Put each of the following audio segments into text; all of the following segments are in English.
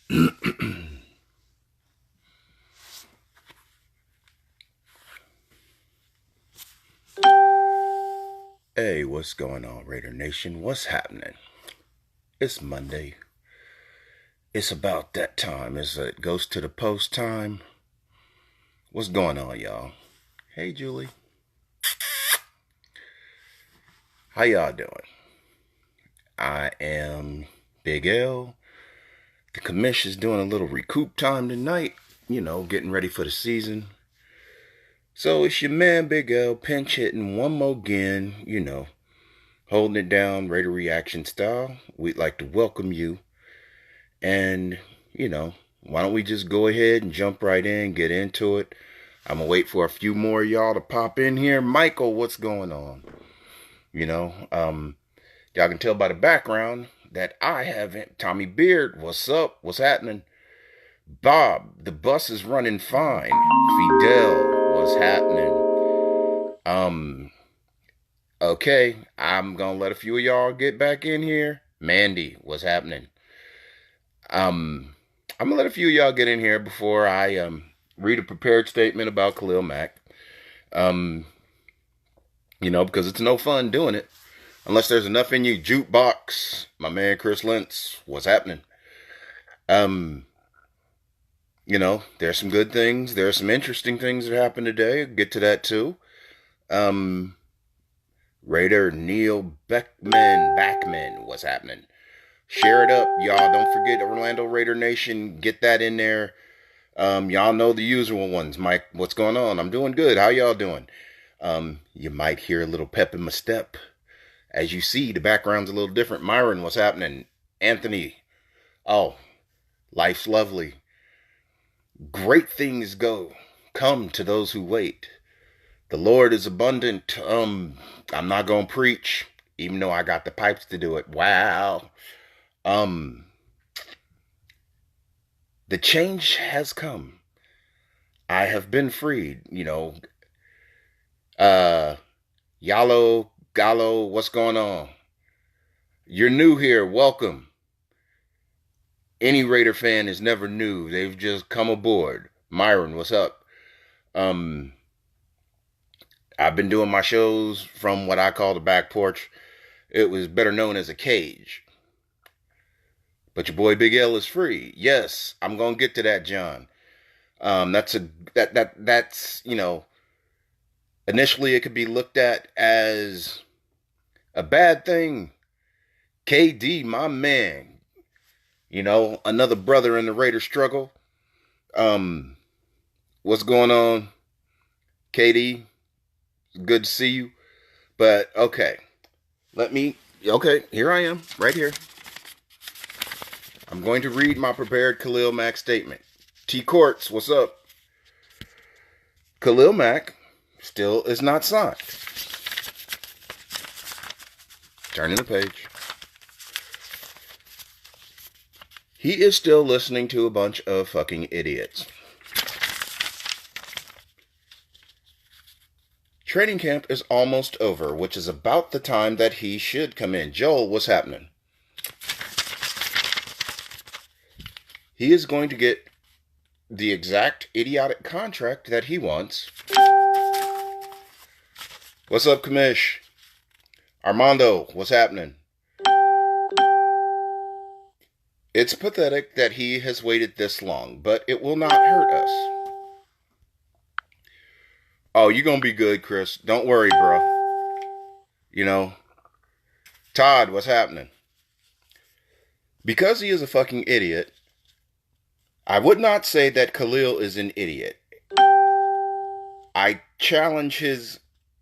Hey, what's going on, Raider Nation? What's happening? It's Monday. It's about that time. It goes to the post time. What's going on, y'all? Hey, Julie. How y'all doing? I am Big L. The commish is doing a little recoup time tonight. Getting ready for the season. So it's your man, Big L, pinch hitting one more again, holding it down, Raider reaction style. We'd like to welcome you. And, why don't we just go ahead and jump right in, get into it. I'm going to wait for a few more of y'all to pop in here. Michael, what's going on? Y'all can tell by the background that I haven't. Tommy Beard, what's up? What's happening? Bob, the bus is running fine. Fidel, what's happening? Okay, I'm going to let a few of y'all get back in here. Mandy, what's happening? I'm going to let a few of y'all get in here before I read a prepared statement about Khalil Mack. Because it's no fun doing it unless there's enough in you. Jukebox, my man Chris Lentz, what's happening? There's some good things. There are some interesting things that happened today. I'll get to that too. Raider Neil Backman, what's happening? Share it up, y'all. Don't forget Orlando Raider Nation. Get that in there. Y'all know the usual ones. Mike, what's going on? I'm doing good. How y'all doing? You might hear a little pep in my step. As you see, the background's a little different. Myron, what's happening? Anthony, oh, life's lovely. Great things come to those who wait. The Lord is abundant. I'm not gonna preach, even though I got the pipes to do it. Wow. The change has come. I have been freed, Yalo, Gallo, what's going on? You're new here, welcome. Any Raider fan is never new. They've just come aboard. Myron, what's up? I've been doing my shows from what I call the back porch. It was better known as a cage. But your boy Big L is free. Yes, I'm gonna get to that, John. That's initially it could be looked at as a bad thing. KD, my man, another brother in the Raider struggle. What's going on, KD? Good to see you. But okay, here I am, right here. I'm going to read my prepared Khalil Mack statement. T. Courts, what's up? Khalil Mack still is not signed. Turning the page. He is still listening to a bunch of fucking idiots. Training camp is almost over, which is about the time that he should come in. Joel, what's happening? He is going to get the exact idiotic contract that he wants. What's up, Kamish? Armando, what's happening? It's pathetic that he has waited this long, but it will not hurt us. Oh, you're going to be good, Chris. Don't worry, bro. Todd, what's happening? Because he is a fucking idiot, I would not say that Khalil is an idiot. I challenge his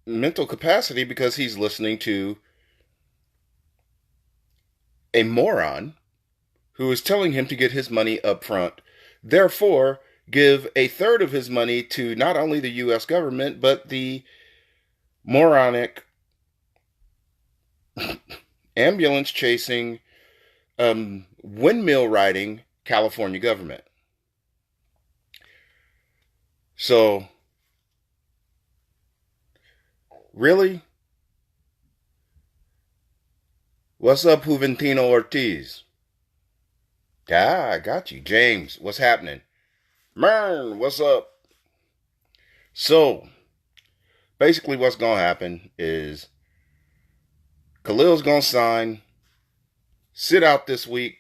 mental capacity because he's listening to a moron who is telling him to get his money up front. Therefore, give a third of his money to not only the U.S. government, but the moronic ambulance chasing, windmill riding California government. So, really? What's up, Juventino Ortiz? Ah, I got you. James, what's happening? Mern, what's up? So, basically what's going to happen is Khalil's going to sign, sit out this week.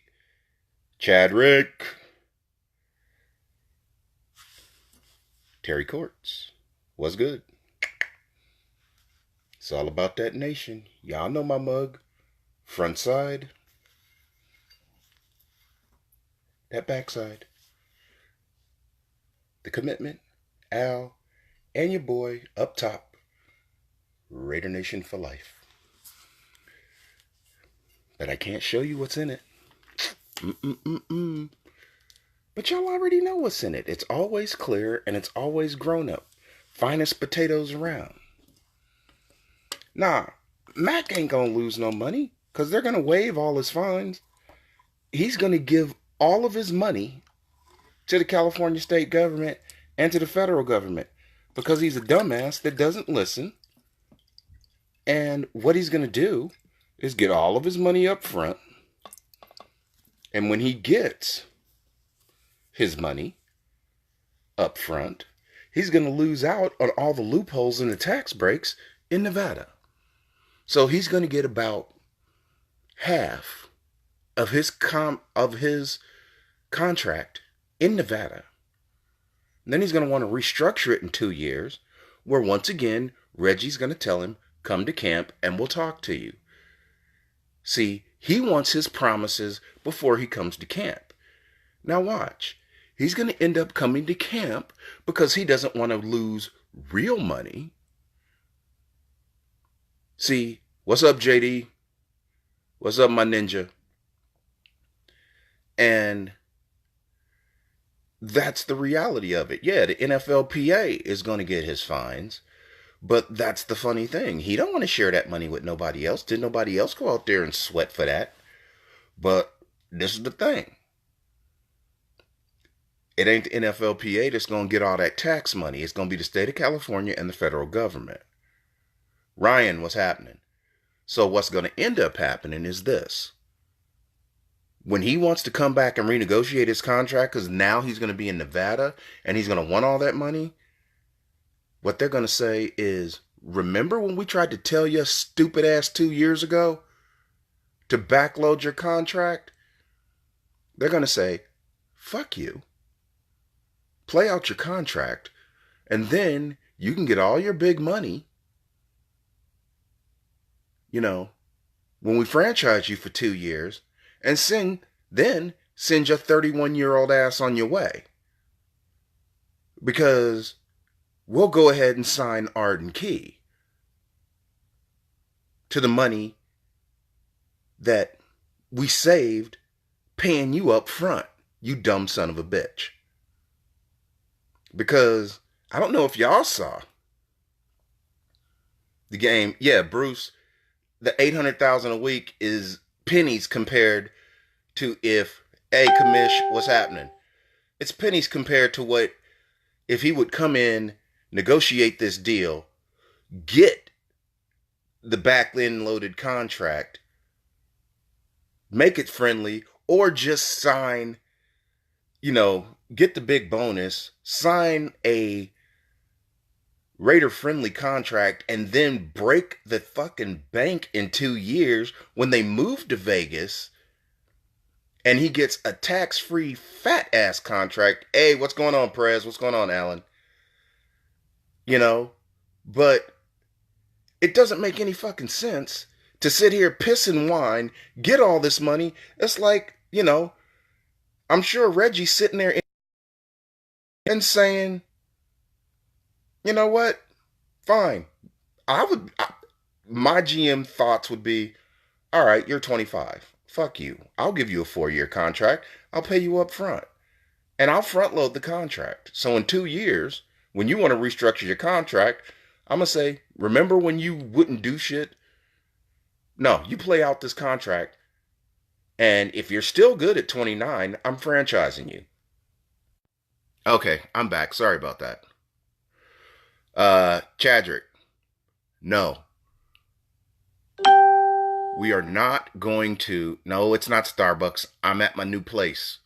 Chadrick, Terry Courts, what's good? It's all about that nation. Y'all know my mug. Front side. That backside. The commitment. Al. And your boy up top. Raider Nation for life. But I can't show you what's in it. But y'all already know what's in it. It's always clear and it's always grown up. Finest potatoes around. Nah, Mac ain't gonna lose no money because they're gonna waive all his fines. He's gonna give all of his money to the California state government and to the federal government because he's a dumbass that doesn't listen. And what he's gonna do is get all of his money up front. And when he gets his money up front, he's going to lose out on all the loopholes in the tax breaks in Nevada. So he's going to get about half of his contract in Nevada. And then he's going to want to restructure it in 2 years, where once again, Reggie's going to tell him, come to camp and we'll talk to you. See, he wants his promises before he comes to camp. Now watch. He's going to end up coming to camp because he doesn't want to lose real money. See, what's up, JD? What's up, my ninja? And that's the reality of it. Yeah, the NFLPA is going to get his fines, but that's the funny thing. He don't want to share that money with nobody else. Did nobody else go out there and sweat for that? But this is the thing. It ain't the NFLPA that's going to get all that tax money. It's going to be the state of California and the federal government. Ryan, what's happening? So what's going to end up happening is this. When he wants to come back and renegotiate his contract, because now he's going to be in Nevada and he's going to want all that money, what they're going to say is, remember when we tried to tell you stupid ass 2 years ago to backload your contract? They're going to say, fuck you. Play out your contract, and then you can get all your big money, when we franchise you for 2 years, and then send your 31-year-old ass on your way. Because we'll go ahead and sign Arden Key to the money that we saved paying you up front, you dumb son of a bitch. Because I don't know if y'all saw the game. Yeah, Bruce, the $800,000 a week is pennies compared to hey, Commish, what's happening? It's pennies compared to what if he would come in, negotiate this deal, get the back-end loaded contract, make it friendly, or just sign, get the big bonus, sign a Raider-friendly contract, and then break the fucking bank in 2 years when they move to Vegas, and he gets a tax-free fat-ass contract. Hey, what's going on, Prez? What's going on, Alan? But it doesn't make any fucking sense to sit here, piss and whine, get all this money. It's like, I'm sure Reggie's sitting there and saying, you know what? Fine. My GM thoughts would be, all right, you're 25. Fuck you. I'll give you a 4-year contract. I'll pay you up front. And I'll front load the contract. So in 2 years, when you want to restructure your contract, I'm going to say, remember when you wouldn't do shit? No, you play out this contract. And if you're still good at 29, I'm franchising you. Okay, I'm back. Sorry about that. Chadrick. No. We are not going to. No, it's not Starbucks. I'm at my new place.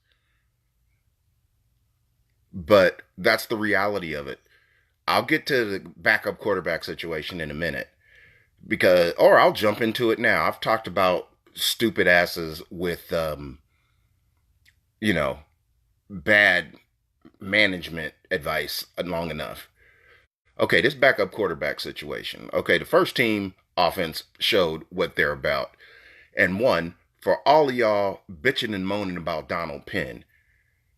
But that's the reality of it. I'll get to the backup quarterback situation in a minute or I'll jump into it now. I've talked about stupid asses with, you know, bad management advice long enough. Okay, this backup quarterback situation. Okay, the first team offense showed what they're about. And one, for all of y'all bitching and moaning about Donald Penn,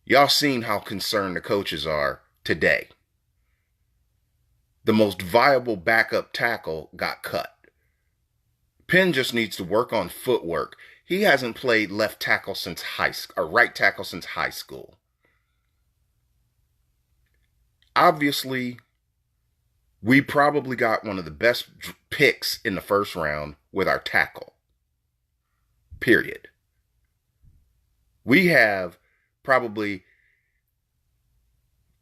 y'all seen how concerned the coaches are today. The most viable backup tackle got cut. Penn just needs to work on footwork. He hasn't played left tackle since high school, or right tackle since high school. Obviously, we probably got one of the best picks in the first round with our tackle. Period. We have probably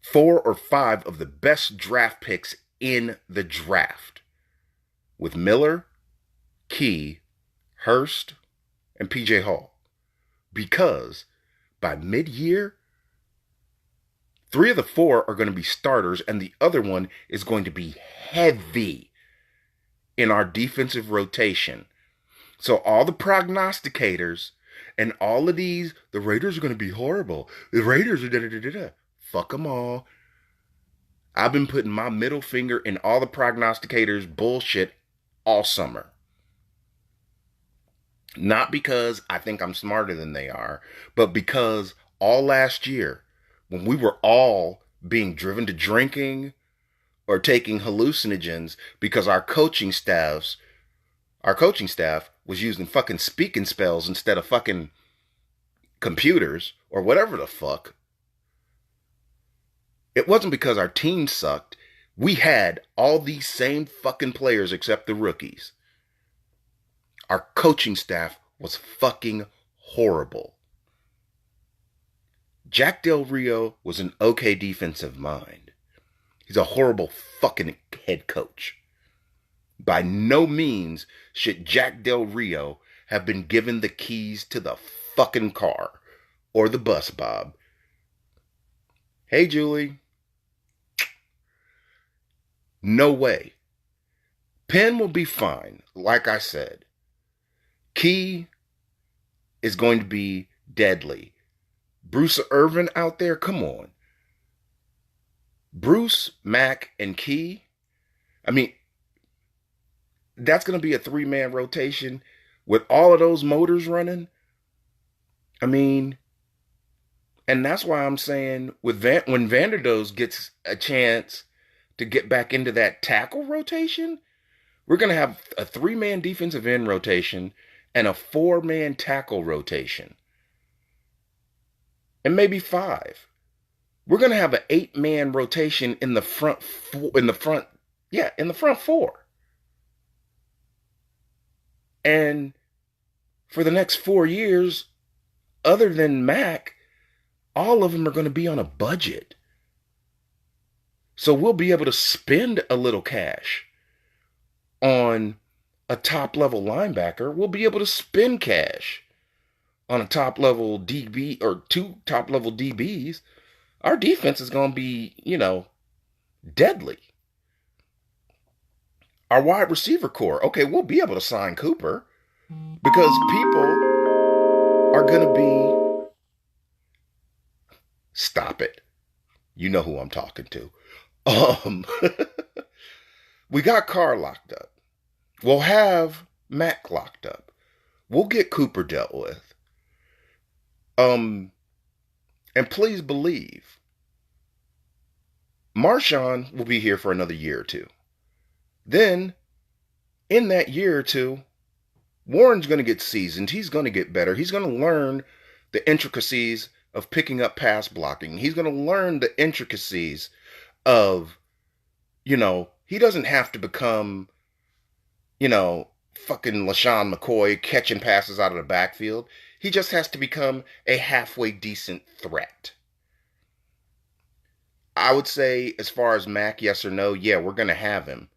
4 or 5 of the best draft picks in the draft with Miller, Key, Hurst, and PJ Hall. Because by mid-year, 3 of the 4 are going to be starters, and the other one is going to be heavy in our defensive rotation. So all the prognosticators and all of these, the Raiders are going to be horrible. The Raiders are da-da-da-da-da. Fuck them all. I've been putting my middle finger in all the prognosticators' bullshit all summer. Not because I think I'm smarter than they are, but because all last year, when we were all being driven to drinking or taking hallucinogens because our coaching staff was using fucking speaking spells instead of fucking computers or whatever the fuck. It wasn't because our team sucked. We had all these same fucking players except the rookies. Our coaching staff was fucking horrible. Jack Del Rio was an okay defensive mind. He's a horrible fucking head coach. By no means should Jack Del Rio have been given the keys to the fucking car or the bus, Bob. Hey, Julie. No way. Penn will be fine, like I said. Key is going to be deadly. Bruce Irvin out there, come on. Bruce, Mac, and Key. I mean, that's going to be a 3-man rotation with all of those motors running. I mean, and that's why I'm saying when Vanderdoes gets a chance to get back into that tackle rotation, we're going to have a 3-man defensive end rotation and a 4-man tackle rotation. And maybe 5. We're going to have an 8-man rotation in the front 4. And for the next 4 years, other than Mac, all of them are going to be on a budget. So we'll be able to spend a little cash on a top-level linebacker. We'll be able to spend cash on a top-level DB or 2 top-level DBs. Our defense is going to be, deadly. Our wide receiver core, okay, we'll be able to sign Cooper because people are going to be... Stop it. You know who I'm talking to. We got Carr locked up. We'll have Mac locked up. We'll get Cooper dealt with. And please believe, Marshawn will be here for another year or 2. Then, in that year or 2, Warren's going to get seasoned. He's going to get better. He's going to learn the intricacies of picking up pass blocking. He's going to learn the intricacies of, he doesn't have to become, fucking LaShawn McCoy catching passes out of the backfield. He just has to become a halfway decent threat. I would say, as far as Mac, yes or no, yeah, we're going to have him.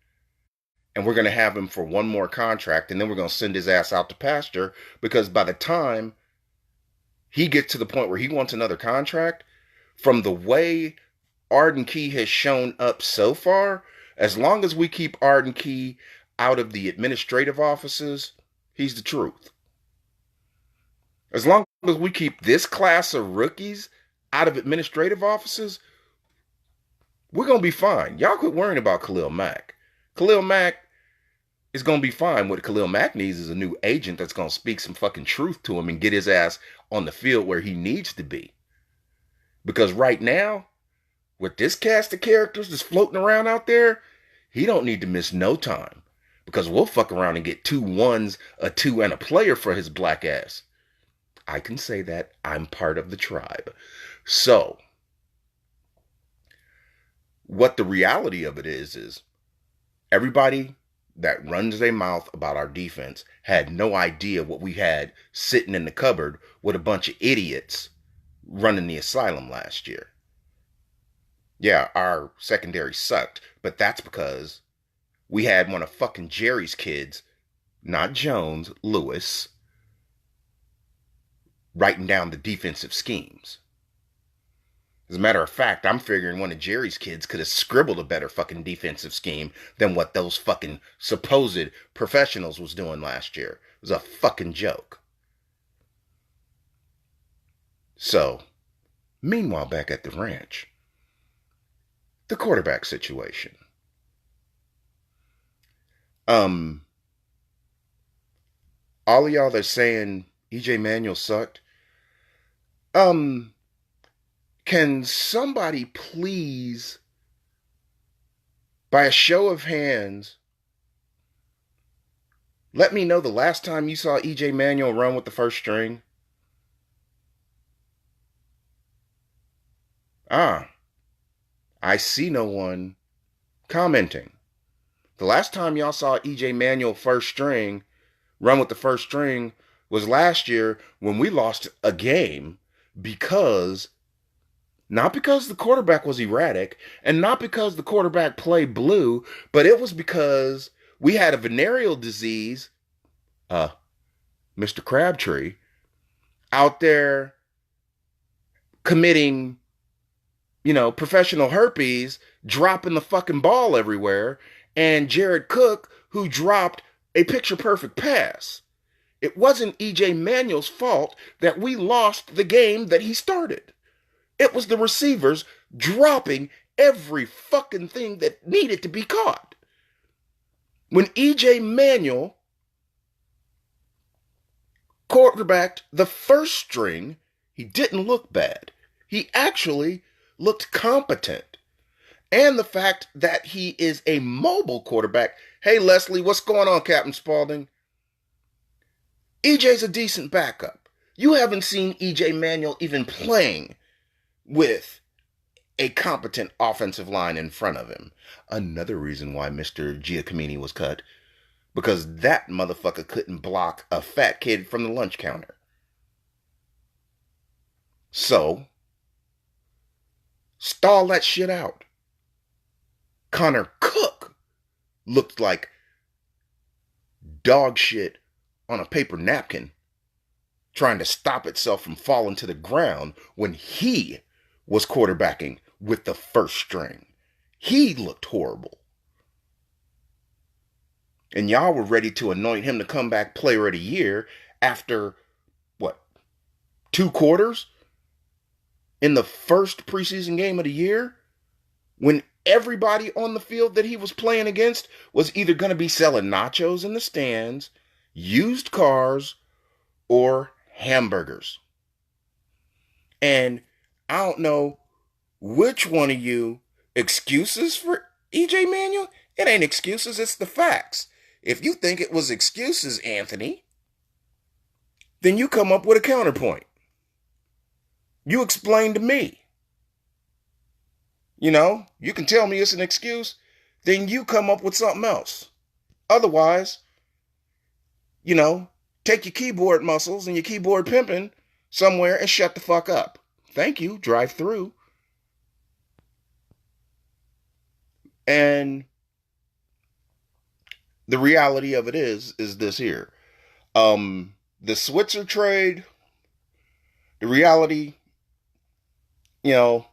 And we're going to have him for one more contract, and then we're going to send his ass out to pasture, because by the time he gets to the point where he wants another contract, from the way Arden Key has shown up so far, as long as we keep Arden Key out of the administrative offices, he's the truth. As long as we keep this class of rookies out of administrative offices, we're going to be fine. Y'all quit worrying about Khalil Mack. Khalil Mack is going to be fine. What Khalil Mack needs is a new agent that's going to speak some fucking truth to him and get his ass on the field where he needs to be. Because right now, with this cast of characters that's floating around out there, he don't need to miss no time. Because we'll fuck around and get 2 1s, a 2, and a player for his black ass. I can say that. I'm part of the tribe. So, what the reality of it is everybody that runs their mouth about our defense had no idea what we had sitting in the cupboard with a bunch of idiots running the asylum last year. Yeah, our secondary sucked, but that's because we had one of fucking Jerry's kids, not Jones, Lewis, writing down the defensive schemes. As a matter of fact, I'm figuring one of Jerry's kids could have scribbled a better fucking defensive scheme than what those fucking supposed professionals was doing last year. It was a fucking joke. So, meanwhile, back at the ranch, the quarterback situation. All of y'all that's saying EJ Manuel sucked, can somebody please, by a show of hands, let me know the last time you saw EJ Manuel run with the first string? I see no one commenting. The last time y'all saw EJ Manuel first string run with the first string was last year when we lost a game because, not because the quarterback was erratic and not because the quarterback play blew, but it was because we had a venereal disease, Mr. Crabtree, out there committing, professional herpes, dropping the fucking ball everywhere, and Jared Cook, who dropped a picture-perfect pass. It wasn't EJ Manuel's fault that we lost the game that he started. It was the receivers dropping every fucking thing that needed to be caught. When EJ Manuel quarterbacked the first string, he didn't look bad. He actually looked competent. And the fact that he is a mobile quarterback. Hey, Leslie, what's going on, Captain Spaulding? EJ's a decent backup. You haven't seen EJ Manuel even playing with a competent offensive line in front of him. Another reason why Mr. Giacomini was cut. Because that motherfucker couldn't block a fat kid from the lunch counter. So, stall that shit out. Connor Cook looked like dog shit on a paper napkin, trying to stop itself from falling to the ground when he was quarterbacking with the first string. He looked horrible. And y'all were ready to anoint him the comeback player of the year after, 2 quarters in the first preseason game of the year, when everybody on the field that he was playing against was either going to be selling nachos in the stands, used cars, or hamburgers. And I don't know which one of you excuses for EJ Manuel. It ain't excuses, it's the facts. If you think it was excuses, Anthony, then you come up with a counterpoint. You explain to me. You can tell me it's an excuse, then you come up with something else. Otherwise, take your keyboard muscles and your keyboard pimping somewhere and shut the fuck up. Thank you, drive through. And the reality of it is this here. The Switzer trade, the reality, you know,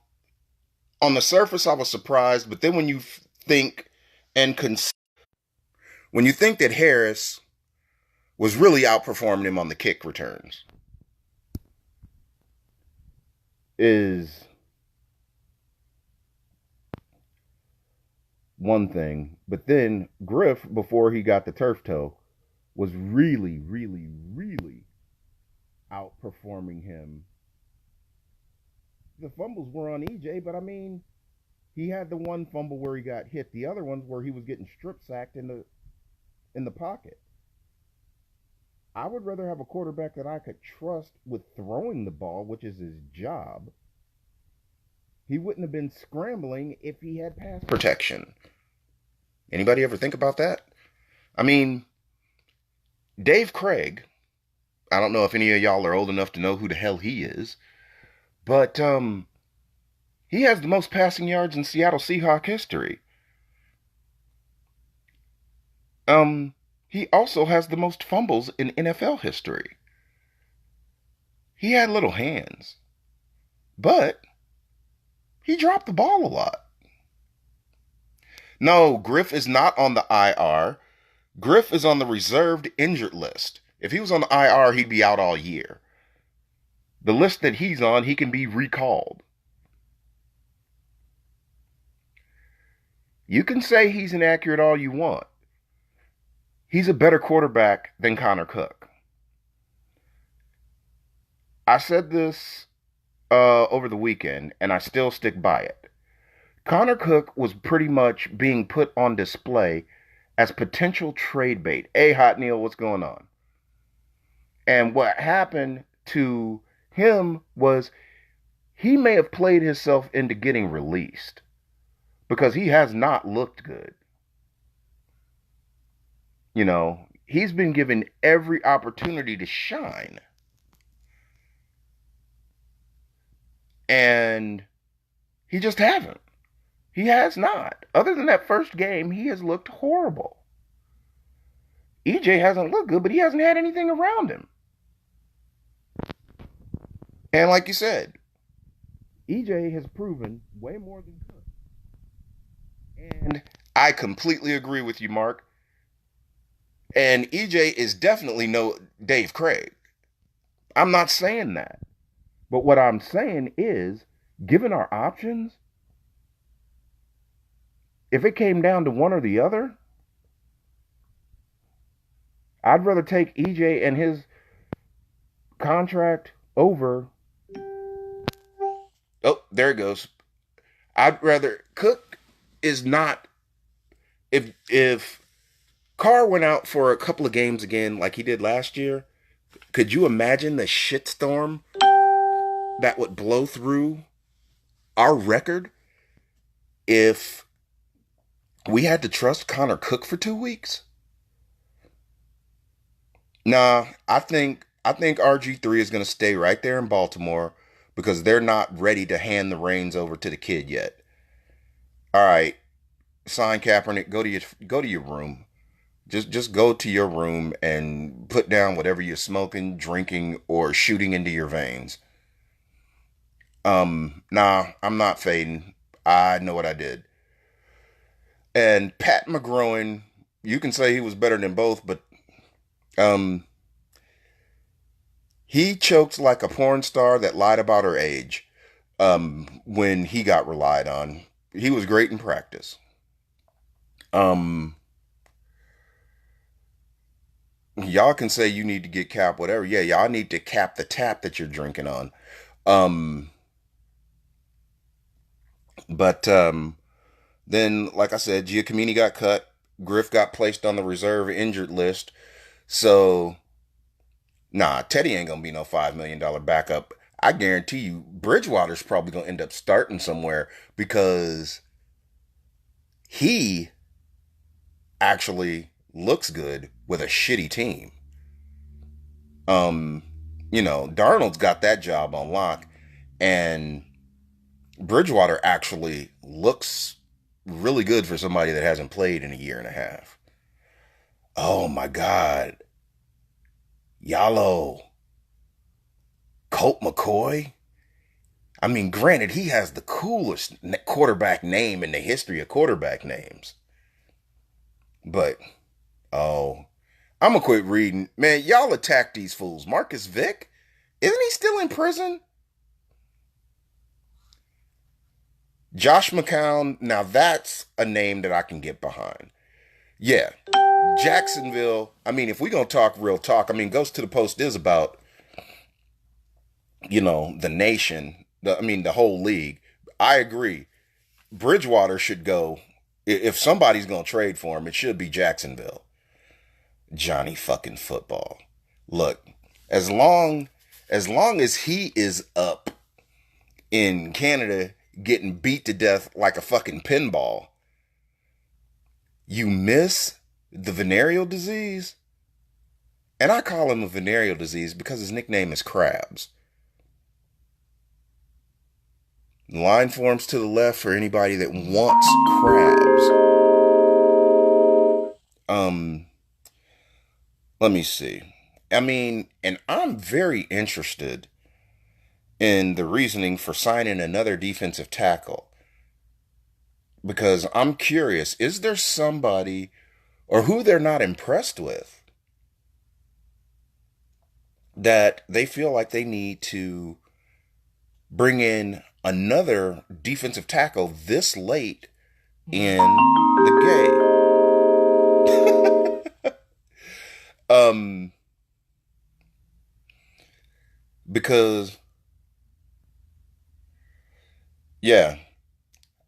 on the surface I was surprised, but then when you think and when you think that Harris was really outperforming him on the kick returns, is one thing. But then Griff, before he got the turf toe, was really, really, really outperforming him. The fumbles were on EJ, but I mean, he had the one fumble where he got hit. The other ones where he was getting strip sacked in the pocket. I would rather have a quarterback that I could trust with throwing the ball, which is his job. He wouldn't have been scrambling if he had pass protection. Anybody ever think about that? I mean, Dave Craig, I don't know if any of y'all are old enough to know who the hell he is, but he has the most passing yards in Seattle Seahawks history. He also has the most fumbles in NFL history. He had little hands, but he dropped the ball a lot. No, Griff is not on the IR. Griff is on the reserved injured list. If he was on the IR, he'd be out all year. The list that he's on, he can be recalled. You can say he's inaccurate all you want. He's a better quarterback than Connor Cook. I said this over the weekend, and I still stick by it. Connor Cook was pretty much being put on display as potential trade bait. Hey, Hot Neil, what's going on? And what happened to him was he may have played himself into getting released because he has not looked good. You know, he's been given every opportunity to shine. And he just hasn't. He has not. Other than that first game, he has looked horrible. EJ hasn't looked good, but he hasn't had anything around him. And like you said, EJ has proven way more than Cook. And I completely agree with you, Mark. And EJ is definitely no Dave Craig. I'm not saying that. But what I'm saying is, given our options, if it came down to one or the other, I'd rather take EJ and his contract over. Oh, there it goes. I'd rather Cook is not. If Carr went out for a couple of games again like he did last year, could you imagine the shitstorm that would blow through our record if we had to trust Connor Cook for 2 weeks? Nah, I think RG3 is going to stay right there in Baltimore because they're not ready to hand the reins over to the kid yet. All right, sign Kaepernick. Go to your room. Just go to your room and put down whatever you're smoking, drinking, or shooting into your veins. Nah, I'm not fading. I know what I did. And Pat McGroin, you can say he was better than both, but he choked like a porn star that lied about her age when he got relied on. He was great in practice. Y'all can say you need to get cap whatever. Yeah, y'all need to cap the tap that you're drinking on. But then, like I said, Giacomini got cut. Griff got placed on the reserve injured list. So, nah, Teddy ain't going to be no $5 million backup. I guarantee you, Bridgewater's probably going to end up starting somewhere because he actually looks good with a shitty team. Darnold's got that job on lock, and Bridgewater actually looks really good for somebody that hasn't played in a year and a half. Oh my God. Yallo. Colt McCoy. I mean, granted, he has the coolest quarterback name in the history of quarterback names. But, oh, I'm going to quit reading. Man, y'all attack these fools. Marcus Vick? Isn't he still in prison? Josh McCown. Now that's a name that I can get behind. Yeah. Jacksonville. I mean, if we're going to talk real talk, I mean, Ghost to the Post is about, the nation. The whole league. I agree. Bridgewater should go. If somebody's going to trade for him, it should be Jacksonville. Johnny fucking football. Look, as long as he is up in Canada getting beat to death like a fucking pinball, you miss the venereal disease. And I call him a venereal disease because his nickname is Krabs. Line forms to the left for anybody that wants crabs. Let me see. I mean, and I'm very interested in the reasoning for signing another defensive tackle. Because I'm curious, is there somebody or who they're not impressed with that they feel like they need to bring in another defensive tackle this late in the game? Because, yeah,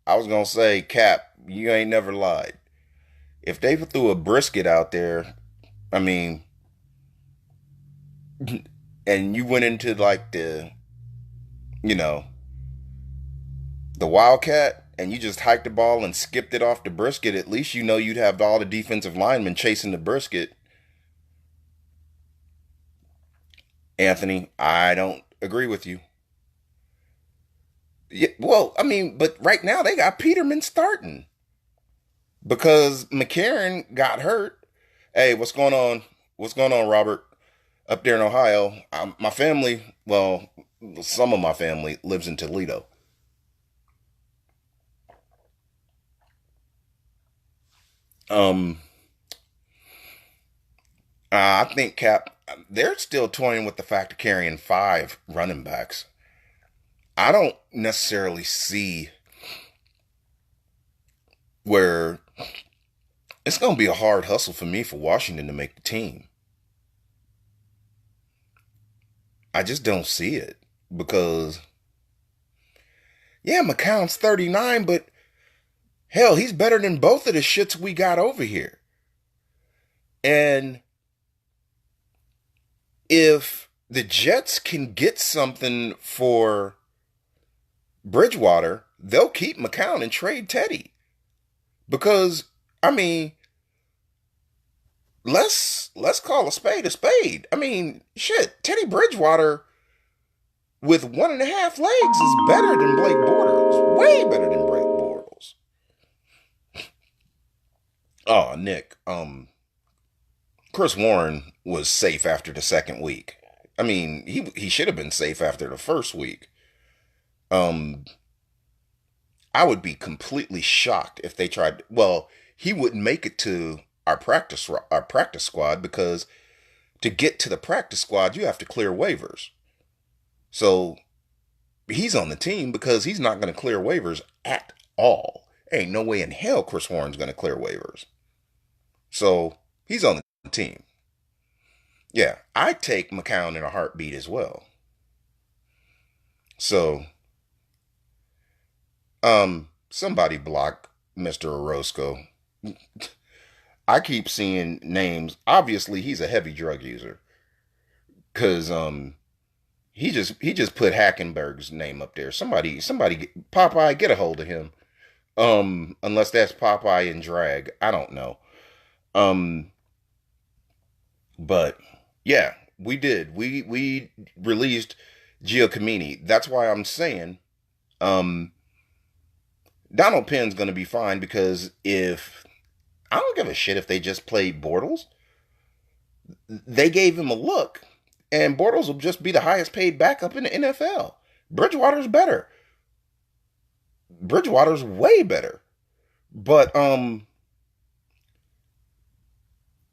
I was gonna say, Cap, you ain't never lied. If they threw a brisket out there, I mean, and you went into like you know, the Wildcat, and you just hiked the ball and skipped it off the brisket, at least you know you'd have all the defensive linemen chasing the brisket. Anthony, I don't agree with you. Yeah, well, I mean, but right now they got Peterman starting because McCarron got hurt. Hey, what's going on? What's going on, Robert? Up there in Ohio, my family, well, some of my family lives in Toledo. Um, I think Cap, they're still toying with the fact of carrying five running backs. I don't necessarily see where it's going to be a hard hustle for me for Washington to make the team. I just don't see it because, yeah, McCown's 39, but hell, he's better than both of the shits we got over here. And if the Jets can get something for Bridgewater, they'll keep McCown and trade Teddy. Because, I mean, let's call a spade a spade. I mean, shit, Teddy Bridgewater with 1.5 legs is better than Blake Bortles. Way better than Blake Bortles. Oh, Nick, Chris Warren was safe after the second week. I mean, he should have been safe after the first week. Um, I would be completely shocked if they tried. Well, he wouldn't make it to our practice squad because to get to the practice squad, you have to clear waivers. So he's on the team because he's not going to clear waivers at all. Ain't no way in hell Chris Warren's going to clear waivers. So he's on the team. Yeah, I take McCown in a heartbeat as well. So, somebody block Mr. Orozco. I keep seeing names. Obviously, he's a heavy drug user because he just put Hackenberg's name up there. Somebody, Popeye, get a hold of him. Unless that's Popeye in drag, I don't know. Um, but yeah, we did. We released Giacomini. That's why I'm saying, um, Donald Penn's gonna be fine because if I don't give a shit if they just play Bortles. They gave him a look, and Bortles will just be the highest paid backup in the NFL. Bridgewater's better. Bridgewater's way better. But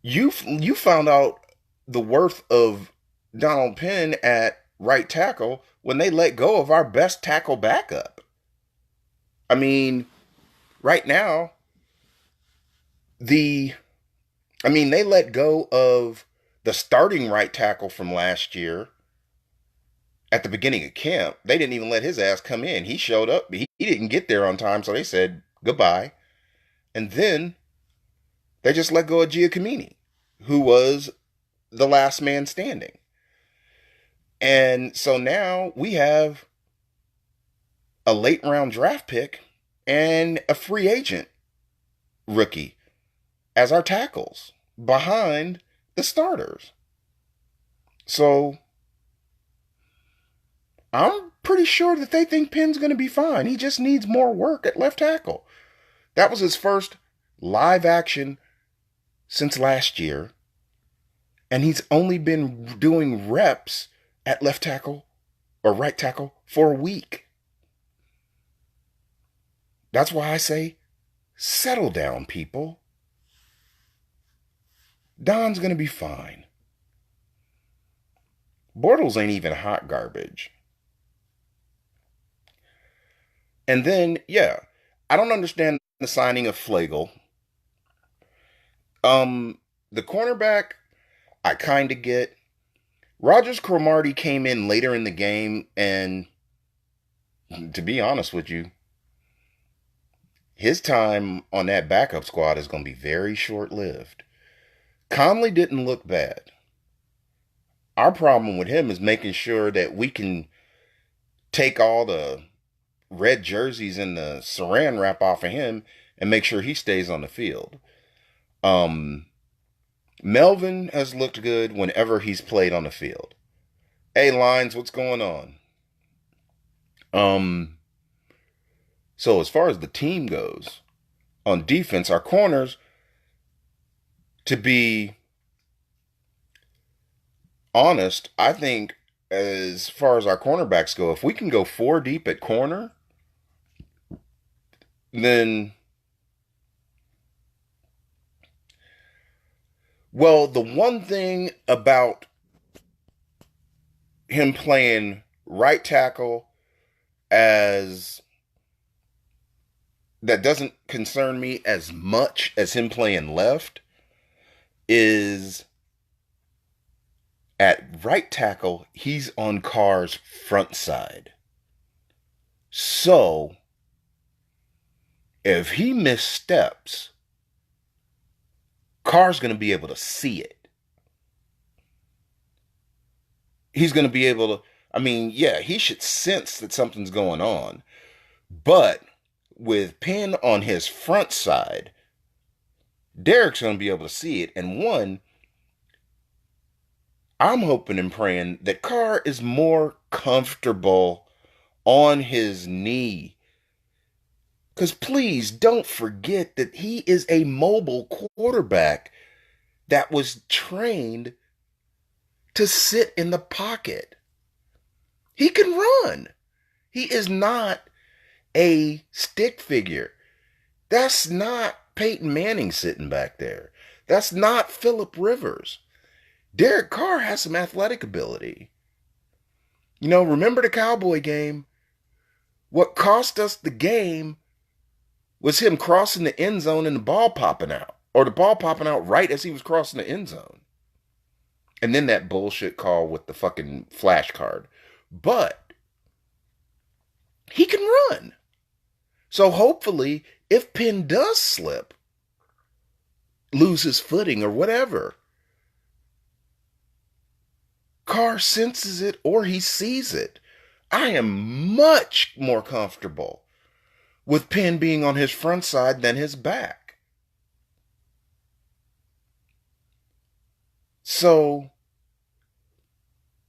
you found out the worth of Donald Penn at right tackle when they let go of our best tackle backup. I mean, right now, they let go of the starting right tackle from last year at the beginning of camp. They didn't even let his ass come in. He showed up. He didn't get there on time, so they said goodbye. And then they just let go of Giacomini, who was the last man standing. And so now we have a late round draft pick and a free agent rookie as our tackles behind the starters. So I'm pretty sure that they think Penn's going to be fine. He just needs more work at left tackle. That was his first live action since last year. And he's only been doing reps at left tackle or right tackle for a week. That's why I say, settle down, people. Don's going to be fine. Bortles ain't even hot garbage. And then, yeah, I don't understand the signing of Flegel. The cornerback, I kind of get. Rogers Cromartie came in later in the game, and to be honest with you, his time on that backup squad is going to be very short-lived. Conley didn't look bad. Our problem with him is making sure that we can take all the red jerseys and the saran wrap off of him and make sure he stays on the field. Melvin has looked good whenever he's played on the field. Hey, Lines, what's going on? So as far as the team goes, on defense, our corners, to be honest, I think as far as our cornerbacks go, if we can go 4 deep at corner, then, well, the one thing about him playing right tackle as that doesn't concern me as much as him playing left is at right tackle, he's on Carr's front side. So, if he missteps, Carr's going to be able to see it. He's going to be able to, he should sense that something's going on. But with Penn on his front side, Derek's going to be able to see it. And one, I'm hoping and praying that Carr is more comfortable on his knee. Because please don't forget that he is a mobile quarterback that was trained to sit in the pocket. He can run. He is not a stick figure. That's not Peyton Manning sitting back there. That's not Phillip Rivers. Derek Carr has some athletic ability. Remember the Cowboy game? What cost us the game was him crossing the end zone and the ball popping out. Or the ball popping out right as he was crossing the end zone. And then that bullshit call with the fucking flash card. But he can run. So hopefully, if Penn does slip, lose his footing or whatever, Carr senses it or he sees it. I am much more comfortable with Penn being on his front side than his back. So,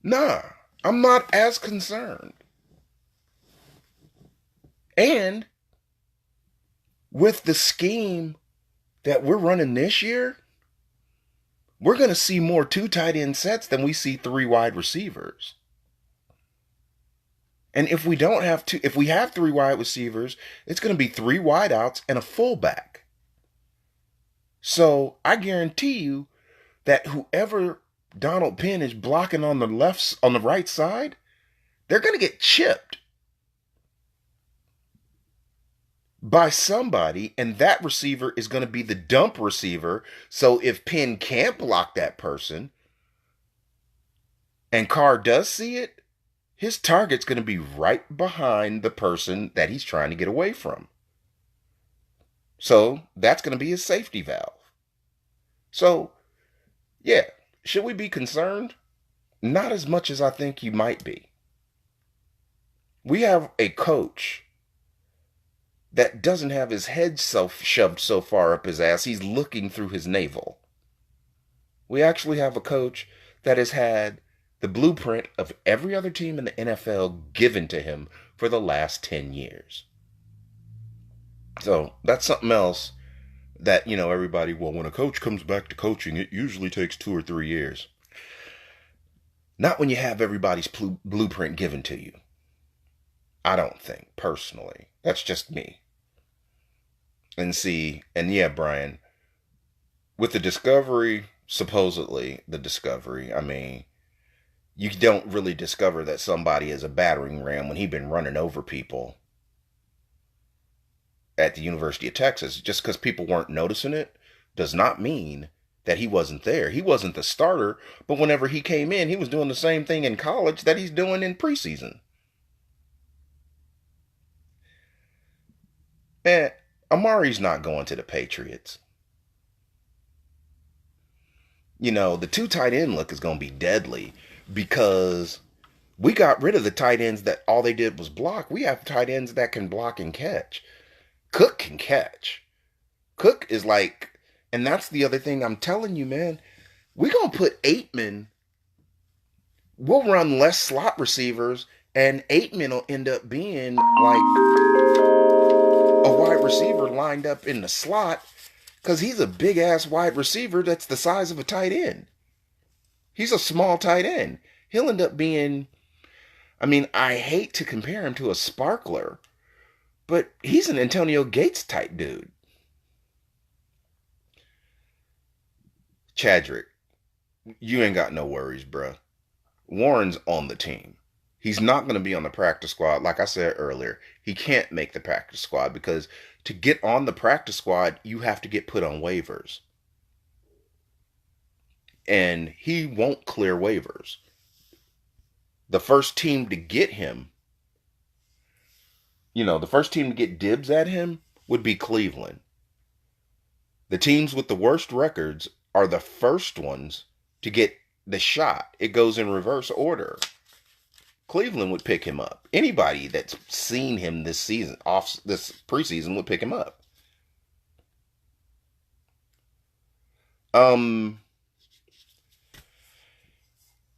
nah, I'm not as concerned. And with the scheme that we're running this year, We're going to see more 2 tight end sets than we see 3 wide receivers. And if we don't have two, if we have 3 wide receivers, it's going to be 3 wideouts and a fullback. So I guarantee you that whoever Donald Penn is blocking on the right side, they're going to get chipped by somebody, and that receiver is going to be the dump receiver. So if Penn can't block that person, and Carr does see it, his target's going to be right behind the person that he's trying to get away from. So that's going to be his safety valve. So, yeah, should we be concerned? Not as much as I think you might be. We have a coach that doesn't have his head shoved so far up his ass, he's looking through his navel. We actually have a coach that has had the blueprint of every other team in the NFL given to him for the last 10 years. So that's something else that, everybody, well, when a coach comes back to coaching, it usually takes 2 or 3 years. Not when you have everybody's blueprint given to you. I don't think, personally. That's just me. And yeah, Brian, with the discovery, supposedly the discovery, I mean, you don't really discover that somebody is a battering ram when he's been running over people at the University of Texas. Just because people weren't noticing it does not mean that he wasn't there. He wasn't the starter, but whenever he came in, he was doing the same thing in college that he's doing in preseason. Man, Amari's not going to the Patriots. The 2 tight end look is going to be deadly because we got rid of the tight ends that all they did was block. We have tight ends that can block and catch. Cook can catch. Cook is like, and that's the other thing I'm telling you, man. We're going to put Aitman. We'll run less slot receivers, and Aitman will end up being like a wide receiver lined up in the slot because he's a big-ass wide receiver that's the size of a tight end. He's a small tight end. He'll end up being, I hate to compare him to a sparkler, but he's an Antonio Gates type dude. Chadrick, you ain't got no worries, bruh. Warren's on the team. He's not going to be on the practice squad. Like I said earlier, he can't make the practice squad because to get on the practice squad, you have to get put on waivers. And he won't clear waivers. The first team to get him, the first team to get dibs at him would be Cleveland. The teams with the worst records are the first ones to get the shot. It goes in reverse order. Cleveland would pick him up. Anybody that's seen him this season, this preseason, would pick him up.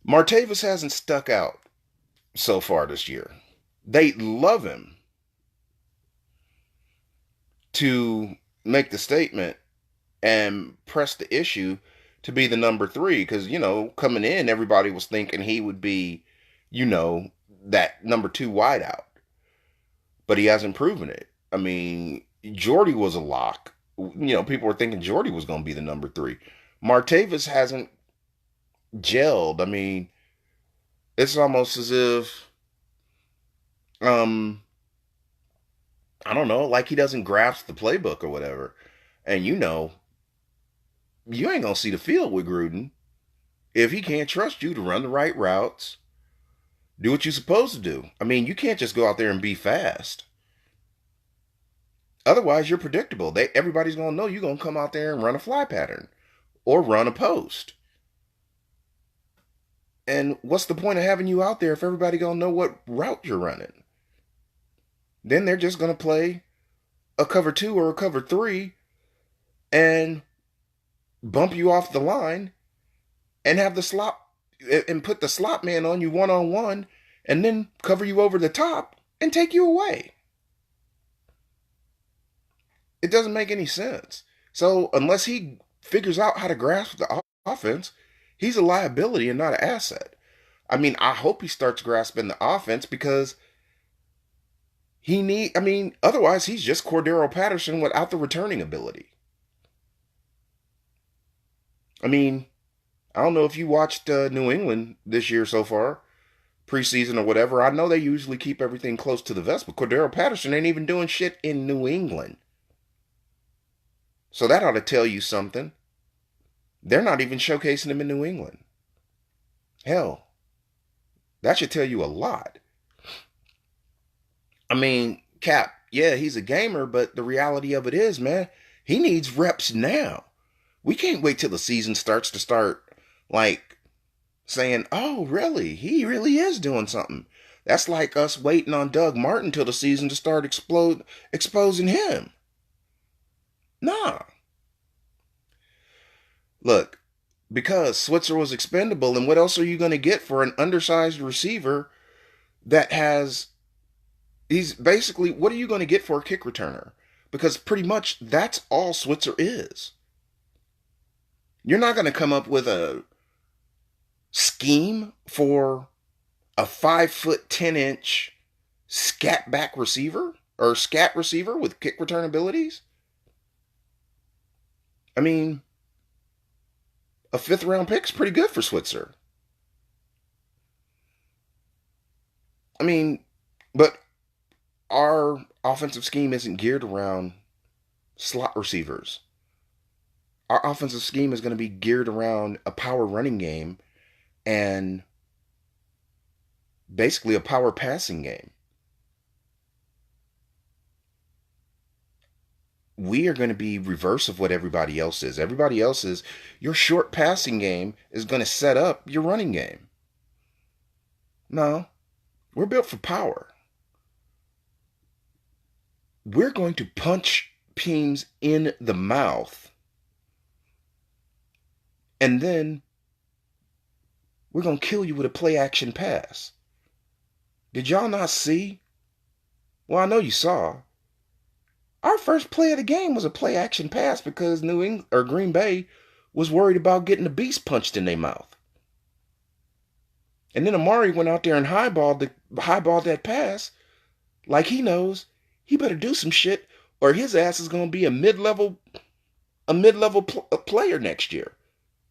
Martavis hasn't stuck out so far this year. They love him to make the statement and press the issue to be the number 3 because, coming in, everybody was thinking he would be, that number 2 wideout. But he hasn't proven it. Jordy was a lock. People were thinking Jordy was going to be the number 3. Martavis hasn't gelled. It's almost as if, I don't know, like he doesn't grasp the playbook or whatever. And you ain't going to see the field with Gruden if he can't trust you to run the right routes, do what you're supposed to do. You can't just go out there and be fast. Otherwise, you're predictable. Everybody's going to know you're going to come out there and run a fly pattern or run a post. And what's the point of having you out there if everybody going to know what route you're running? Then they're just going to play a cover 2 or a cover 3 and bump you off the line and have the slot and put the slot man on you one-on-one and then cover you over the top and take you away. It doesn't make any sense. So unless he figures out how to grasp the offense, he's a liability and not an asset. I mean, I hope he starts grasping the offense because otherwise he's just Cordero Patterson without the returning ability. I mean, I don't know if you watched New England this year so far, preseason or whatever. I know they usually keep everything close to the vest, but Cordero Patterson ain't even doing shit in New England. So that ought to tell you something. They're not even showcasing him in New England. Hell, that should tell you a lot. I mean, Cap, yeah, he's a gamer, but the reality of it is, man, he needs reps now. We can't wait till the season starts to start, like, saying, oh, really? He really is doing something. That's like us waiting on Doug Martin till the season to start exposing him. Nah. Look, because Switzer was expendable, and what else are you going to get for an undersized receiver that has... He's basically, what are you going to get for a kick returner? Because pretty much that's all Switzer is. You're not going to come up with a scheme for a 5'10" scat back receiver or scat receiver with kick return abilities. I mean, a 5th round pick's pretty good for Switzer. I mean, but our offensive scheme isn't geared around slot receivers. Our offensive scheme is going to be geared around a power running game and basically a power passing game. We are going to be reverse of what everybody else is. Everybody else is, your short passing game is going to set up your running game. No, we're built for power. We're going to punch teams in the mouth, and then we're going to kill you with a play action pass. Did y'all not see? Well, I know you saw. Our first play of the game was a play action pass because Green Bay was worried about getting the beast punched in their mouth. And then Amari went out there and highballed that pass like he knows he better do some shit or his ass is going to be a mid-level player next year.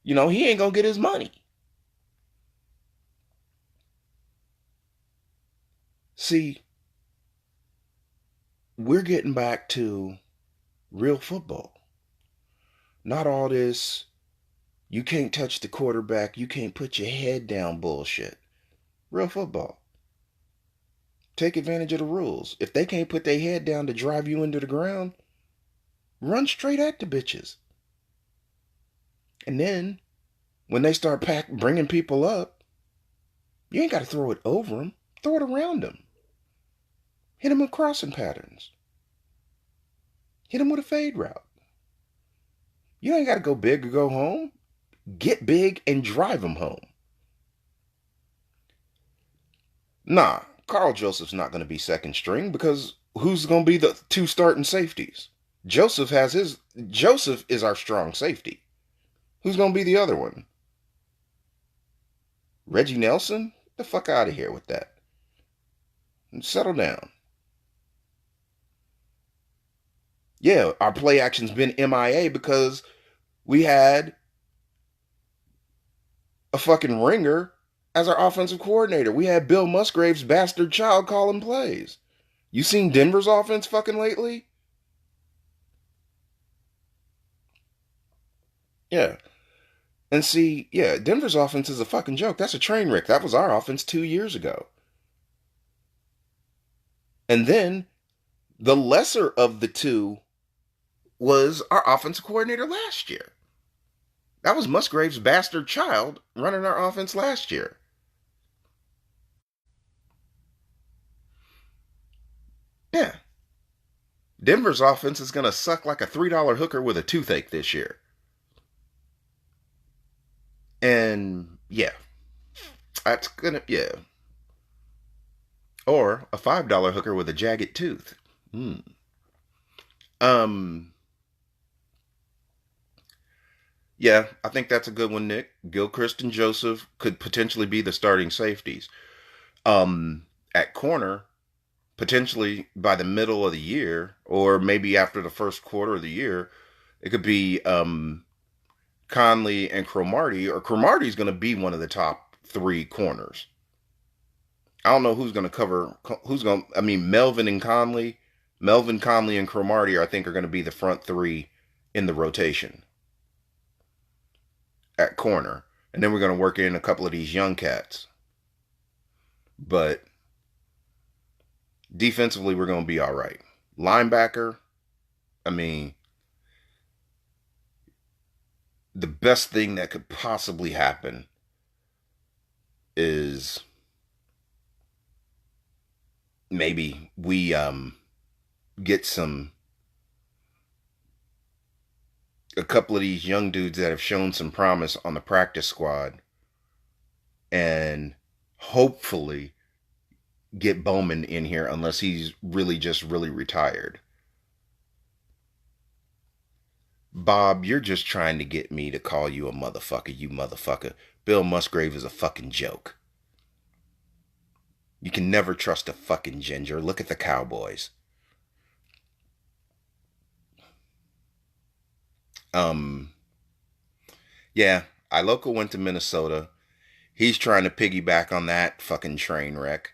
You know, he ain't going to get his money. See, we're getting back to real football. Not all this, you can't touch the quarterback, you can't put your head down bullshit. Real football. Take advantage of the rules. If they can't put their head down to drive you into the ground, run straight at the bitches. And then, when they start bringing people up, you ain't got to throw it over them. Throw it around them. Hit them with crossing patterns. Hit them with a fade route. You ain't got to go big or go home. Get big and drive them home. Nah, Carl Joseph's not going to be second string because who's going to be the 2 starting safeties? Joseph is our strong safety. Who's going to be the other one? Reggie Nelson? The fuck out of here with that. And settle down. Yeah, our play action's been MIA because we had a fucking ringer as our offensive coordinator. We had Bill Musgrave's bastard child calling plays. You seen Denver's offense fucking lately? Yeah. And see, yeah, Denver's offense is a fucking joke. That's a train wreck. That was our offense 2 years ago. And then the lesser of the two was our offensive coordinator last year. That was Musgrave's bastard child running our offense last year. Yeah. Denver's offense is going to suck like a $3 hooker with a toothache this year. And yeah, that's going to, yeah. Or a $5 hooker with a jagged tooth. Yeah, I think that's a good one, Nick. Gilchrist and Joseph could potentially be the starting safeties. At corner, potentially by the middle of the year, or maybe after the first quarter of the year, it could be Conley and Cromartie, or Cromartie's going to be one of the top three corners. I don't know who's going to cover. Who's going? I mean, Melvin Conley, and Cromartie, I think, are going to be the front three in the rotation at corner, and then we're going to work in a couple of these young cats. But defensively, we're going to be all right. Linebacker, I mean, the best thing that could possibly happen is maybe we get a couple of these young dudes that have shown some promise on the practice squad, and hopefully get Bowman in here, unless he's really just really retired. Bob, you're just trying to get me to call you a motherfucker, you motherfucker. Bill Musgrave is a fucking joke. You can never trust a fucking ginger. Look at the Cowboys. Yeah, Iloka went to Minnesota. He's trying to piggyback on that fucking train wreck.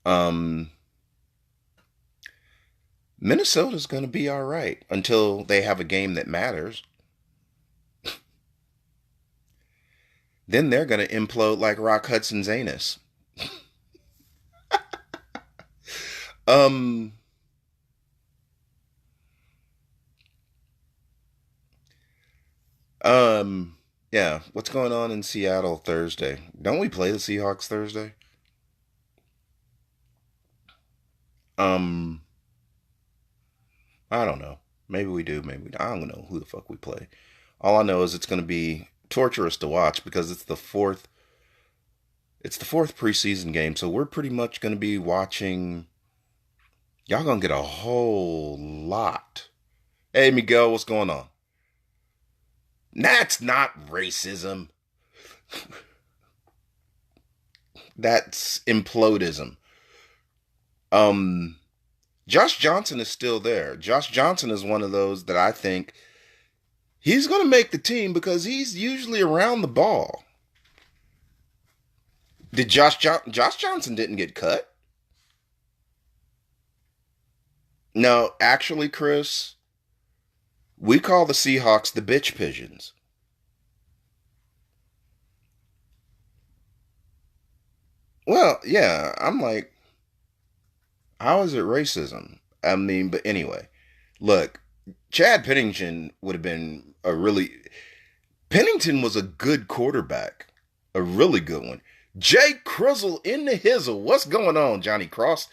Um, Minnesota's going to be all right until they have a game that matters. Then they're going to implode like Rock Hudson's anus. um, yeah. What's going on in Seattle Thursday? Don't we play the Seahawks Thursday? Um, I don't know. Maybe we do. Maybe we don't. I don't know who the fuck we play. All I know is it's going to be torturous to watch because it's the fourth. It's the fourth preseason game, so we're pretty much going to be watching. Y'all gonna get a whole lot. Hey, Miguel, what's going on? That's not racism. That's implodism. Um, Josh Johnson is still there. Josh Johnson is one of those that I think he's going to make the team because he's usually around the ball. Did Josh Johnson didn't get cut? No, actually, Chris, we call the Seahawks the bitch pigeons. Well, yeah, I'm like, how is it racism? I mean, but anyway, look, Chad Pennington would have been a really. Pennington was a good quarterback, a really good one. Jay Crizzle in the hizzle. What's going on, Johnny Cross?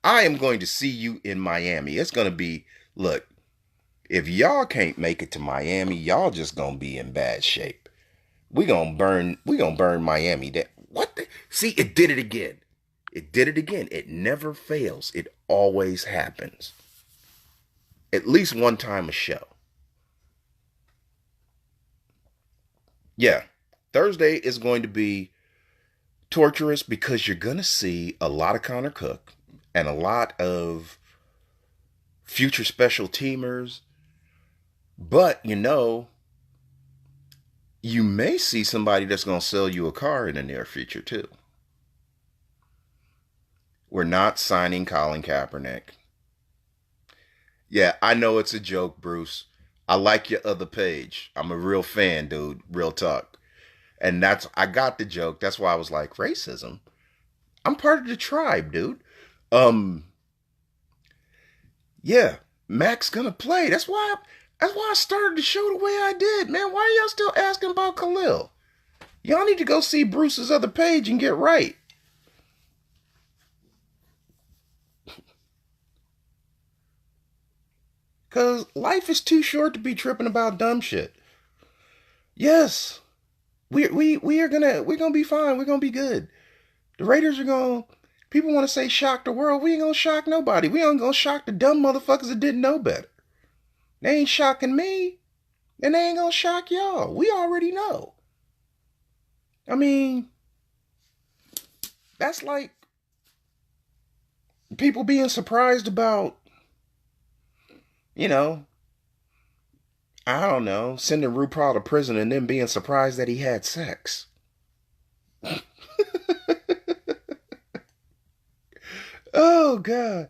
I am going to see you in Miami. It's going to be, look, if y'all can't make it to Miami, y'all just going to be in bad shape. We gonna burn Miami. What the? See, it did it again. It did it again. It never fails. It always happens. At least one time a show. Yeah. Thursday is going to be torturous because you're going to see a lot of Connor Cook and a lot of future special teamers. But, you may see somebody that's going to sell you a car in the near future, too. We're not signing Colin Kaepernick. Yeah, I know it's a joke, Bruce. I like your other page. I'm a real fan, dude. Real talk. And I got the joke. That's why I was like, racism? I'm part of the tribe, dude. Um, yeah, Mac's gonna play. That's why I started the show the way I did, man. Why are y'all still asking about Khalil? Y'all need to go see Bruce's other page and get right. Cause life is too short to be tripping about dumb shit. Yes. We're gonna be fine. We're gonna be good. The Raiders are gonna people want to say shock the world. We ain't gonna shock nobody. We ain't gonna shock the dumb motherfuckers that didn't know better. They ain't shocking me. And they ain't gonna shock y'all. We already know. I mean, that's like people being surprised about, you know, I don't know, sending RuPaul to prison and then being surprised that he had sex. Oh, God.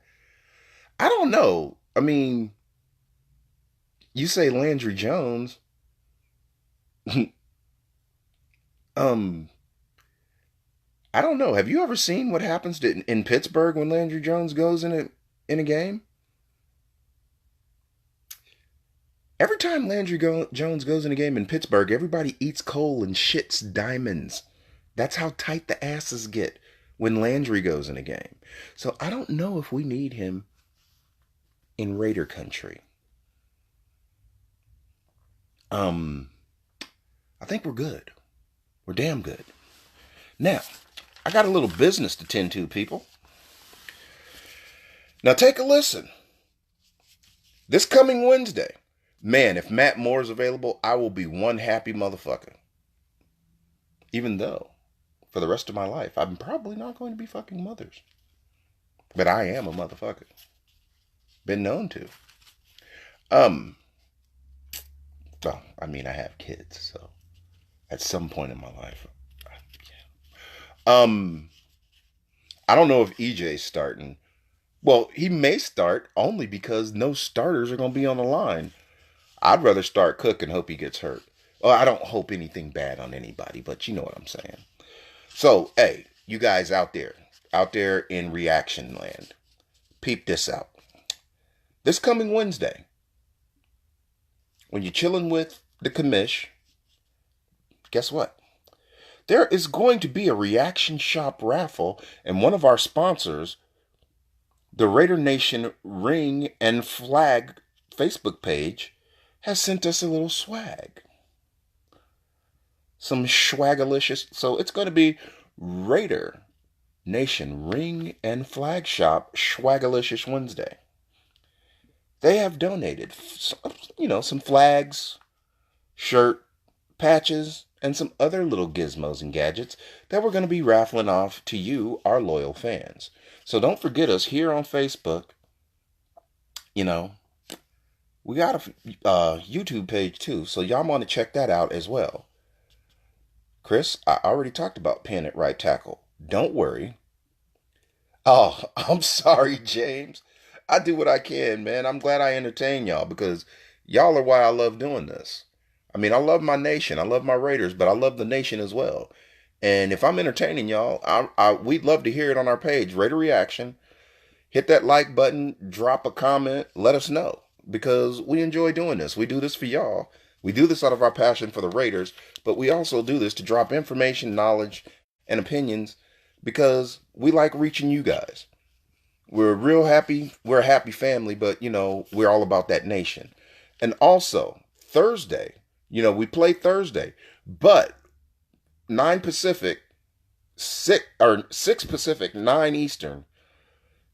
I don't know. I mean, you say Landry Jones. um, I don't know. Have you ever seen what happens in Pittsburgh when Landry Jones goes in a game? Every time Jones goes in a game in Pittsburgh, everybody eats coal and shits diamonds. That's how tight the asses get when Landry goes in a game. So I don't know if we need him in Raider country. I think we're good. We're damn good. Now, I got a little business to tend to, people. Now take a listen. This coming Wednesday, man, if Matt Moore is available, I will be one happy motherfucker. Even though, for the rest of my life, I'm probably not going to be fucking mothers. But I am a motherfucker. Been known to. Well, I mean, I have kids, so at some point in my life, yeah. I don't know if EJ's starting. Well, he may start only because no starters are going to be on the line. I'd rather start Cook and hope he gets hurt. Well, I don't hope anything bad on anybody, but you know what I'm saying. So, hey, you guys out there in reaction land, peep this out. This coming Wednesday, when you're chilling with the commish, guess what? There is going to be a reaction shop raffle, and one of our sponsors, the Raider Nation Ring and Flag Facebook page, has sent us a little swag. Some swagalicious. So it's going to be Raider Nation Ring and Flag Shop Swagalicious Wednesday. They have donated, some flags, shirt, patches, and some other little gizmos and gadgets that we're going to be raffling off to you, our loyal fans. So don't forget us here on Facebook. We got a YouTube page too, so y'all want to check that out as well. Chris, I already talked about pin at right tackle. Don't worry. Oh, I'm sorry, James. I do what I can, man. I'm glad I entertain y'all because y'all are why I love doing this. I mean, I love my nation. I love my Raiders, but I love the nation as well. And if I'm entertaining y'all, we'd love to hear it on our page, Raider Reaction. Hit that like button, drop a comment, let us know. Because we enjoy doing this. We do this for y'all. We do this out of our passion for the Raiders, but we also do this to drop information, knowledge, and opinions because we like reaching you guys. We're real happy. We're a happy family, but, we're all about that nation. And also, Thursday, we play Thursday, but 9 Pacific, 6 Pacific, 9 Eastern,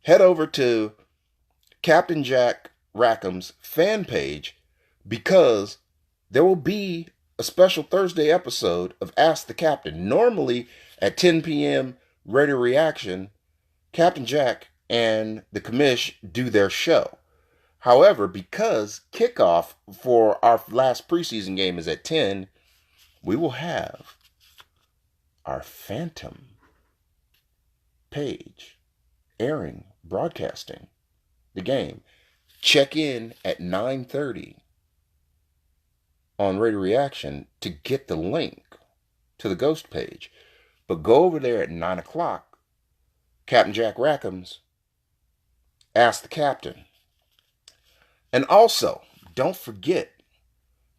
head over to Captain Jack Rackham's fan page because there will be a special Thursday episode of Ask the Captain. Normally at 10 p.m. Raider Reaction, Captain Jack and the commish do their show. However, because kickoff for our last preseason game is at 10, we will have our Phantom page broadcasting the game. Check in at 9:30 on Raider Reaction to get the link to the Ghost page. But go over there at 9 o'clock, Captain Jack Rackham's Ask the Captain. And also, don't forget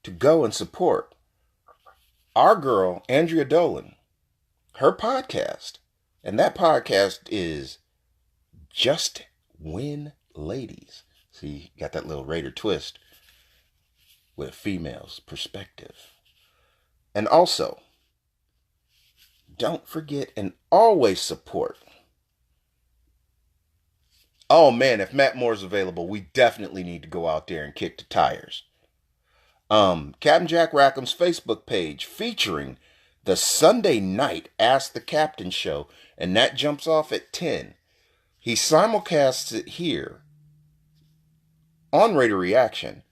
to go and support our girl, Andrea Dolan, her podcast. And that podcast is Just Win Ladies. See, got that little Raider twist with a female's perspective. And also, don't forget and always support. Oh man, if Matt Moore's available, we definitely need to go out there and kick the tires. Captain Jack Rackham's Facebook page featuring the Sunday night Ask the Captain show, and that jumps off at 10. He simulcasts it here on Raider Reaction,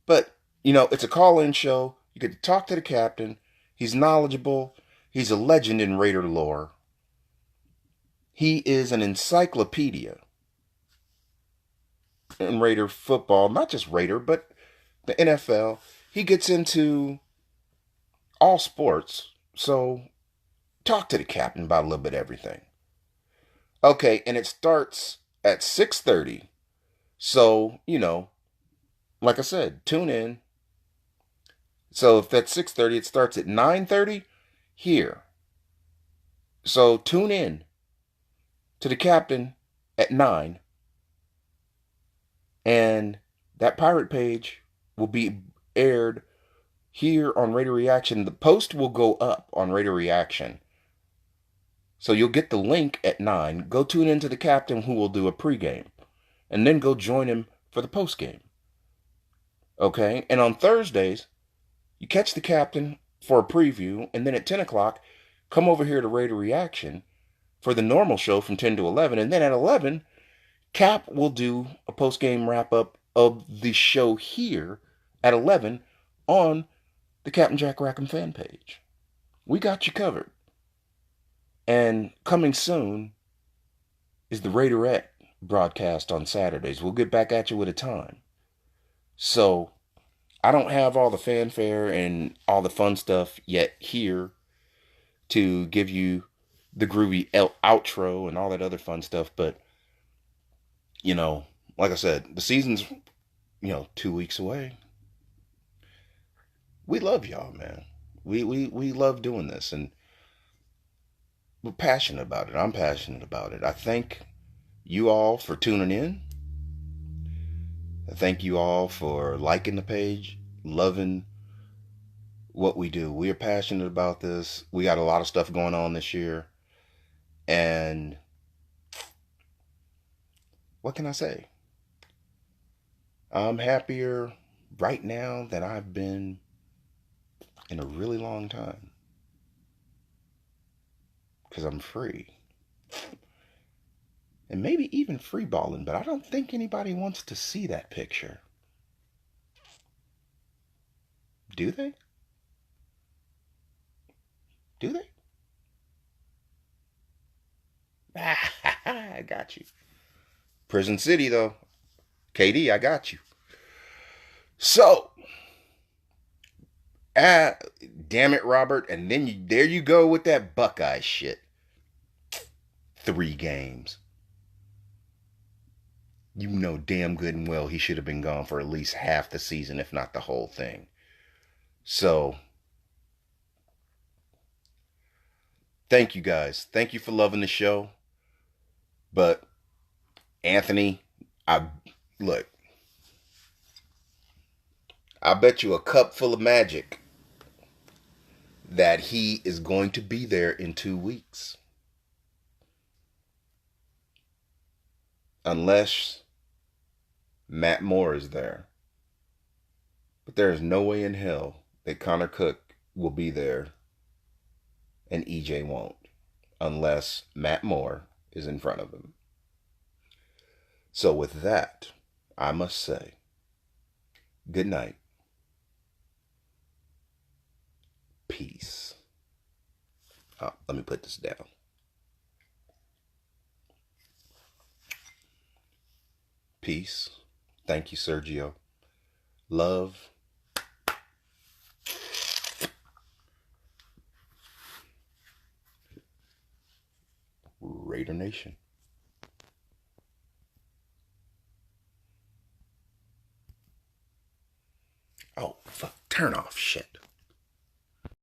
but it's a call-in show. You get to talk to the captain. He's knowledgeable. He's a legend in Raider lore. He is an encyclopedia in Raider football, not just Raider, but the NFL. He gets into all sports, so talk to the captain about a little bit of everything. Okay, and it starts at 6:30. So, like I said, tune in. So if that's 6:30, it starts at 9:30 here. So tune in to the captain at 9. And that pirate page will be aired here on Raider Reaction. The post will go up on Raider Reaction. So you'll get the link at 9. Go tune into the captain, who will do a pregame. And then go join him for the postgame. Okay? And on Thursdays, you catch the captain for a preview. And then at 10 o'clock, come over here to Raider Reaction for the normal show from 10 to 11. And then at 11, Cap will do a post-game wrap-up of the show here at 11 on the Captain Jack Rackham fan page. We got you covered. And coming soon is the Raiderette broadcast on Saturdays. We'll get back at you with a time. So, I don't have all the fanfare and all the fun stuff yet here to give you the groovy outro and all that other fun stuff, but like I said, the season's 2 weeks away. We love y'all, man. We love doing this, and we're passionate about it. I'm passionate about it. I thank you all for tuning in. I thank you all for liking the page, loving what we do. We are passionate about this. We got a lot of stuff going on this year, and what can I say? I'm happier right now than I've been in a really long time. Because I'm free. And maybe even free balling, but I don't think anybody wants to see that picture. Do they? Do they? I got you. Prison City, though. KD, I got you. So, damn it, Robert. And then there you go with that Buckeye shit. 3 games. You know damn good and well he should have been gone for at least half the season, if not the whole thing. So, thank you guys. Thank you for loving the show. But, Anthony, I bet you a cup full of magic that he is going to be there in 2 weeks. Unless Matt Moore is there. But there is no way in hell that Connor Cook will be there and EJ won't. Unless Matt Moore is in front of him. So with that, I must say, good night. Peace. Let me put this down. Peace. Thank you, Sergio. Love. Raider Nation. Oh, fuck. Turn off shit.